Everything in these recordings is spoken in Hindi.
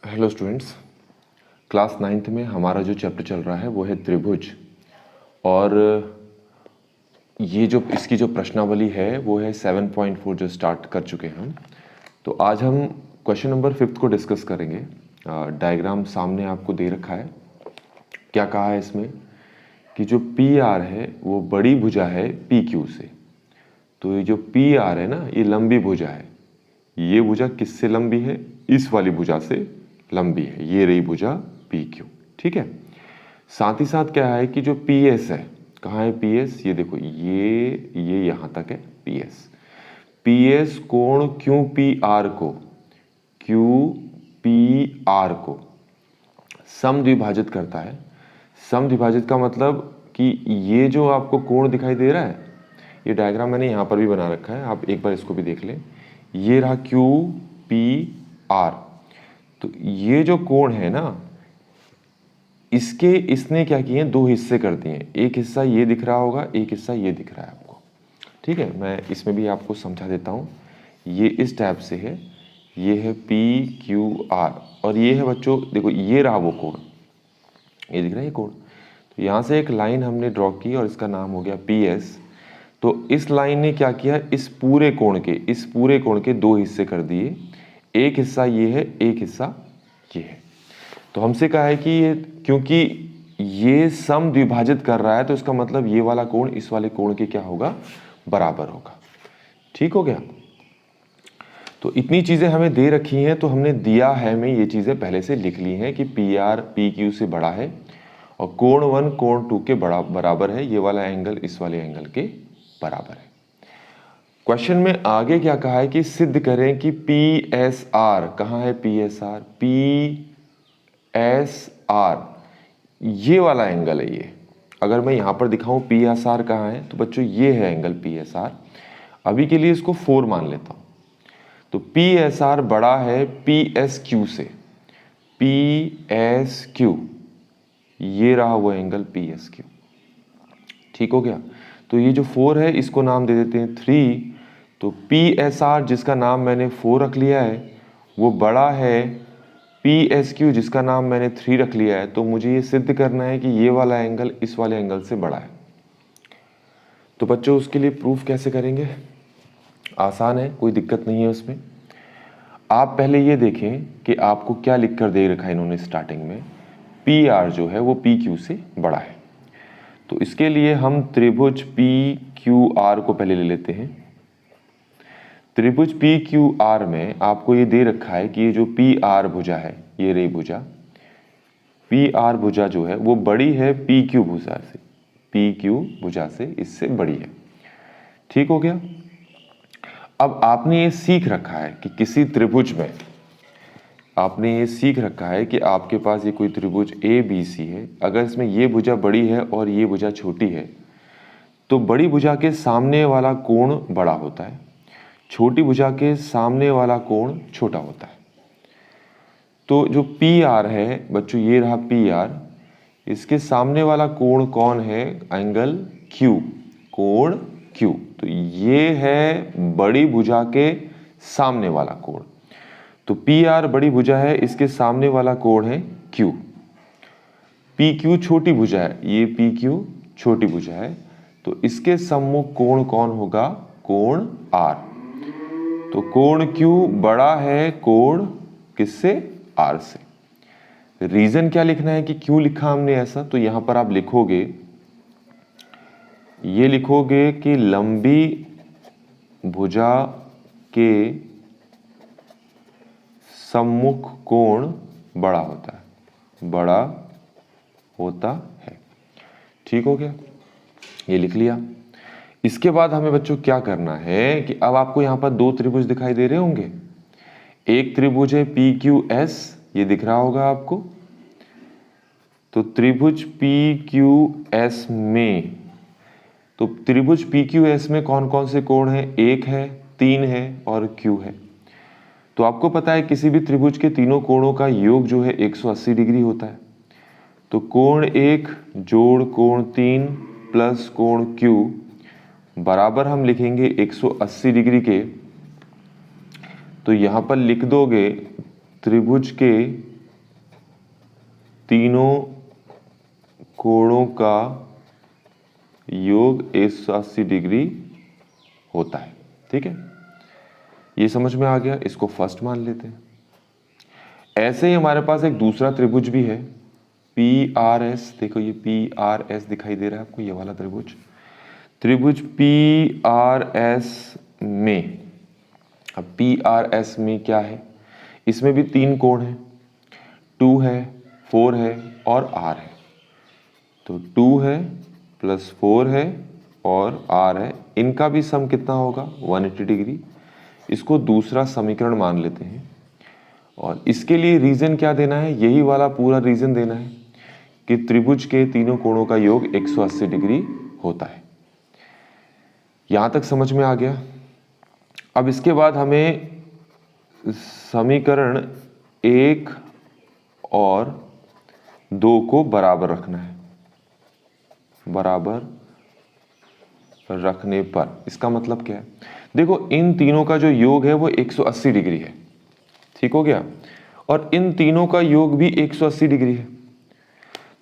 हेलो स्टूडेंट्स, क्लास 9th में हमारा जो चैप्टर चल रहा है वो है त्रिभुज। और ये जो इसकी जो प्रश्नावली है वो है 7.4 जो स्टार्ट कर चुके हैं हम। तो आज हम क्वेश्चन नंबर 5 को डिस्कस करेंगे। डायग्राम सामने आपको दे रखा है। क्या कहा है इसमें कि जो पी आर है वो बड़ी भुजा है पी क्यू से। तो ये जो पी आर है ना, ये लंबी भुजा है। ये भुजा किससे लंबी है? इस वाली भुजा से लंबी है। ये रही भुजा पी क्यू, ठीक है। साथ ही साथ क्या है कि जो पी एस है, कहाँ है पी एस? ये देखो, ये यहाँ तक है पी एस। पी एस कोण क्यू पी आर को समद्विभाजित करता है। समद्विभाजित का मतलब कि ये जो आपको कोण दिखाई दे रहा है, ये डायग्राम मैंने यहाँ पर भी बना रखा है, आप एक बार इसको भी देख लें। ये रहा क्यू पी आर। तो ये जो कोण है ना, इसने क्या किए हैं, दो हिस्से कर दिए हैं। एक हिस्सा ये दिख रहा होगा, एक हिस्सा ये दिख रहा है आपको, ठीक है। मैं इसमें भी आपको समझा देता हूँ। ये इस टाइप से है, ये है पी क्यू आर, और ये है बच्चों, देखो ये रहा वो कोण, ये दिख रहा है ये कोण। तो यहाँ से एक लाइन हमने ड्रॉ की और इसका नाम हो गया पी एस। तो इस लाइन ने क्या किया, इस पूरे कोण के दो हिस्से कर दिए। एक हिस्सा ये है, एक हिस्सा ये है। तो हमसे कहा है कि ये, क्योंकि ये समद्विभाजित कर रहा है, तो इसका मतलब ये वाला कोण इस वाले कोण के क्या होगा, बराबर होगा। ठीक हो गया। तो इतनी चीजें हमें दे रखी हैं, तो हमने दिया है में ये चीजें पहले से लिख ली हैं कि पी आर पी क्यू से बड़ा है और कोण 1 कोण 2 के बराबर है। ये वाला एंगल इस वाले एंगल के बराबर है। क्वेश्चन में आगे क्या कहा है कि सिद्ध करें कि पी एस आर, कहाँ है P S R? P S R ये वाला एंगल है ये। अगर मैं यहां पर दिखाऊं पी एस आर कहाँ है, तो बच्चों ये है एंगल पी एस आर। अभी के लिए इसको 4 मान लेता हूं। तो पी एस आर बड़ा है पी एस क्यू से। पी एस क्यू, ये रहा वो एंगल पी एस क्यू। ठीक हो गया। तो ये जो 4 है इसको नाम दे देते हैं 3। तो पी एस आर जिसका नाम मैंने 4 रख लिया है, वो बड़ा है पी एस क्यू जिसका नाम मैंने 3 रख लिया है। तो मुझे ये सिद्ध करना है कि ये वाला एंगल इस वाले एंगल से बड़ा है। तो बच्चों उसके लिए प्रूफ कैसे करेंगे? आसान है, कोई दिक्कत नहीं है उसमें। आप पहले ये देखें कि आपको क्या लिख कर दे रखा है इन्होंने स्टार्टिंग में। पी आर जो है वो पी क्यू से बड़ा है। तो इसके लिए हम त्रिभुज पी क्यू आर को पहले ले लेते हैं। त्रिभुज पी क्यू आर में आपको ये दे रखा है कि ये जो पी आर भुजा है, ये रही भुजा पी आर भुजा जो है वो बड़ी है पी क्यू भुजा से। पी क्यू भुजा से इससे बड़ी है। ठीक हो गया। अब आपने ये सीख रखा है कि किसी त्रिभुज में, आपने ये सीख रखा है कि आपके पास ये कोई त्रिभुज ए बी सी है। अगर इसमें ये भुजा बड़ी है और ये भुजा छोटी है, तो बड़ी भुजा के सामने वाला कोण बड़ा होता है, छोटी भुजा के सामने वाला कोण छोटा होता है। तो जो पी आर है बच्चों, ये रहा पी आर, इसके सामने वाला कोण कौन है? एंगल क्यू, कोण क्यू। तो ये है बड़ी भुजा के सामने वाला कोण। तो पी आर बड़ी भुजा है, इसके सामने वाला कोण है क्यू। पी क्यू छोटी भुजा है, ये पी क्यू छोटी भुजा है। तो इसके सम्मुख कोण कौन होगा? कोण आर। तो कोण क्यू बड़ा है कोण किससे? आर से। रीजन क्या लिखना है कि क्यों लिखा हमने ऐसा? तो यहां पर आप लिखोगे, ये लिखोगे कि लंबी भुजा के सम्मुख कोण बड़ा होता है, बड़ा होता है। ठीक हो गया, ये लिख लिया। इसके बाद हमें बच्चों क्या करना है कि अब आपको यहां पर दो त्रिभुज दिखाई दे रहे होंगे। एक त्रिभुज है पी क्यू एस, ये दिख रहा होगा आपको। तो त्रिभुज पी क्यू एस में, तो त्रिभुज पी क्यू एस में कौन कौन से कोण हैं? 1 है, 3 है और क्यू है। तो आपको पता है किसी भी त्रिभुज के तीनों कोणों का योग जो है 180 डिग्री होता है। तो कोण 1 जोड़ कोण 3 प्लस कोण क्यू बराबर हम लिखेंगे 180 डिग्री के। तो यहां पर लिख दोगे त्रिभुज के तीनों कोणों का योग 180 डिग्री होता है। ठीक है, ये समझ में आ गया, इसको फर्स्ट मान लेते हैं। ऐसे ही हमारे पास एक दूसरा त्रिभुज भी है PRS, देखो ये PRS दिखाई दे रहा है आपको, ये वाला त्रिभुज, त्रिभुज PRS में, अब PRS में क्या है, इसमें भी 3 कोण हैं, 2 है, 4 है और R है। तो 2 है प्लस 4 है और R है, इनका भी सम कितना होगा 180 डिग्री। इसको दूसरा समीकरण मान लेते हैं और इसके लिए रीजन क्या देना है, यही वाला पूरा रीजन देना है कि त्रिभुज के तीनों कोणों का योग 180 डिग्री होता है। यहां तक समझ में आ गया। अब इसके बाद हमें समीकरण 1 और 2 को बराबर रखना है। बराबर रखने पर इसका मतलब क्या है, देखो इन तीनों का जो योग है वो 180 डिग्री है, ठीक हो गया, और इन तीनों का योग भी 180 डिग्री है।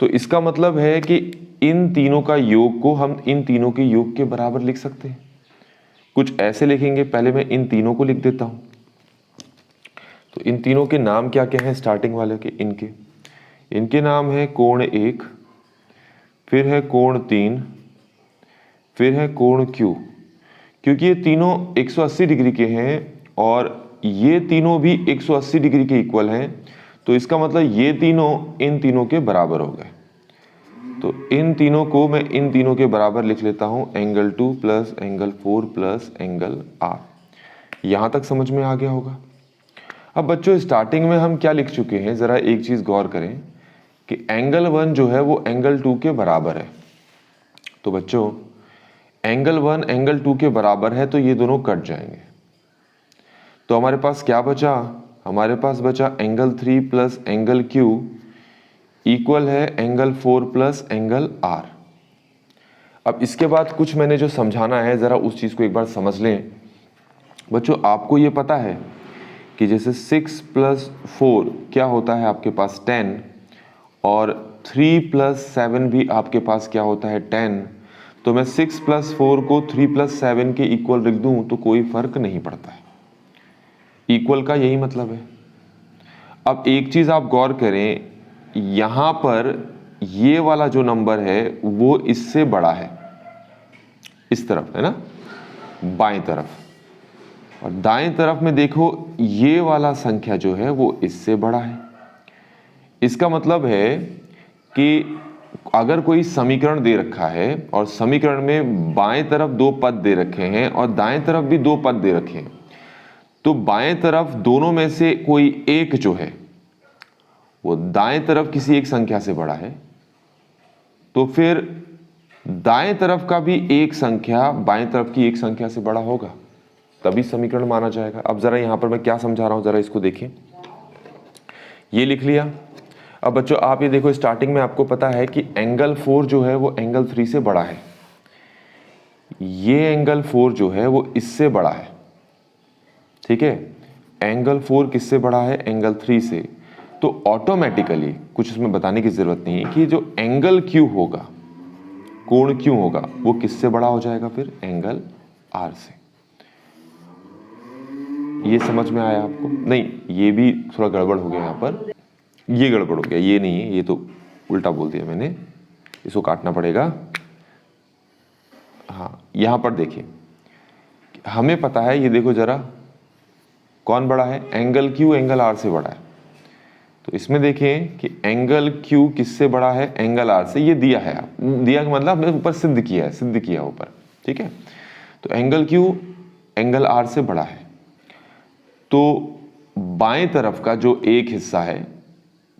तो इसका मतलब है कि इन तीनों का योग को हम इन तीनों के योग के बराबर लिख सकते हैं। कुछ ऐसे लिखेंगे, पहले मैं इन तीनों को लिख देता हूं। तो इन तीनों के नाम क्या क्या हैं स्टार्टिंग वाले के, इनके नाम है कोण 1, फिर है कोण 3, फिर है कोण Q। क्योंकि ये तीनों 180 डिग्री के हैं और ये तीनों भी 180 डिग्री के इक्वल हैं, तो इसका मतलब ये तीनों इन तीनों के बराबर हो गए। तो इन तीनों को मैं इन तीनों के बराबर लिख लेता हूं, angle 2 plus angle 4 plus angle R। यहां तक समझ में आ गया होगा। अब बच्चों स्टार्टिंग में हम क्या लिख चुके हैं, जरा एक चीज गौर करें कि एंगल 1 जो है वो एंगल 2 के बराबर है। तो बच्चों एंगल 1 एंगल 2 के बराबर है तो ये दोनों कट जाएंगे। तो हमारे पास क्या बचा, हमारे पास बचा angle 3 plus angle Q equal है एंगल 4 प्लस एंगल R। अब इसके बाद कुछ मैंने जो समझाना है जरा उस चीज को एक बार समझ लें। बच्चों आपको ये पता है कि जैसे 6 प्लस 4 क्या होता है आपके पास 10, और 3 प्लस 7 भी आपके पास क्या होता है 10। तो मैं 6 प्लस 4 को 3 प्लस 7 के इक्वल लिख दूं तो कोई फर्क नहीं पड़ता है। इक्वल का यही मतलब है। अब एक चीज आप गौर करें, यहां पर ये वाला जो नंबर है वो इससे बड़ा है, इस तरफ है ना, बाएं तरफ, और दाएं तरफ में देखो ये वाला संख्या जो है वो इससे बड़ा है। इसका मतलब है कि अगर कोई समीकरण दे रखा है और समीकरण में बाएं तरफ 2 पद दे रखे हैं और दाएं तरफ भी 2 पद दे रखे हैं, तो बाएं तरफ दोनों में से कोई एक जो है वो दाएं तरफ किसी एक संख्या से बड़ा है, तो फिर दाएं तरफ का भी एक संख्या बाएं तरफ की एक संख्या से बड़ा होगा, तभी समीकरण माना जाएगा। अब जरा यहां पर मैं क्या समझा रहा हूं जरा इसको देखें। ये लिख लिया। अब बच्चों आप ये देखो, स्टार्टिंग में आपको पता है कि एंगल 4 जो है वो एंगल 3 से बड़ा है। ये एंगल 4 जो है वो इससे बड़ा है, ठीक है। एंगल 4 किससे बड़ा है, एंगल 3 से। तो ऑटोमेटिकली कुछ इसमें बताने की जरूरत नहीं है कि जो एंगल Q होगा, कोण Q होगा, वो किससे बड़ा हो जाएगा, फिर एंगल R से। ये समझ में आया आपको? नहीं, ये भी थोड़ा गड़बड़ हो गया यहाँ पर, ये गड़बड़ हो गया, ये नहीं है, ये तो उल्टा बोल दिया मैंने, इसको काटना पड़ेगा। हाँ यहां पर देखिए, हमें पता है, ये देखो जरा कौन बड़ा है, एंगल Q एंगल R से बड़ा है। तो इसमें देखें कि एंगल Q किससे बड़ा है, एंगल R से। ये दिया है, दिया का मतलब हमने ऊपर सिद्ध किया है, सिद्ध किया ऊपर, ठीक है। तो एंगल Q एंगल R से बड़ा है, तो बाएं तरफ का जो एक हिस्सा है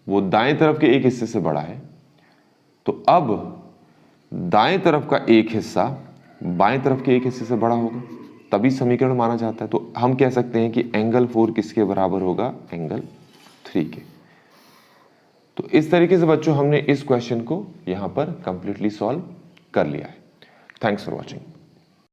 वो दाएं तरफ के एक हिस्से से बड़ा है। तो अब दाएं तरफ का एक हिस्सा बाएं तरफ के एक हिस्से से बड़ा होगा, तभी समीकरण माना जाता है। तो हम कह सकते हैं कि एंगल 4 किसके बराबर होगा, एंगल 3 के। तो इस तरीके से बच्चों हमने इस क्वेश्चन को यहां पर कंप्लीटली सॉल्व कर लिया है। Thanks for watching.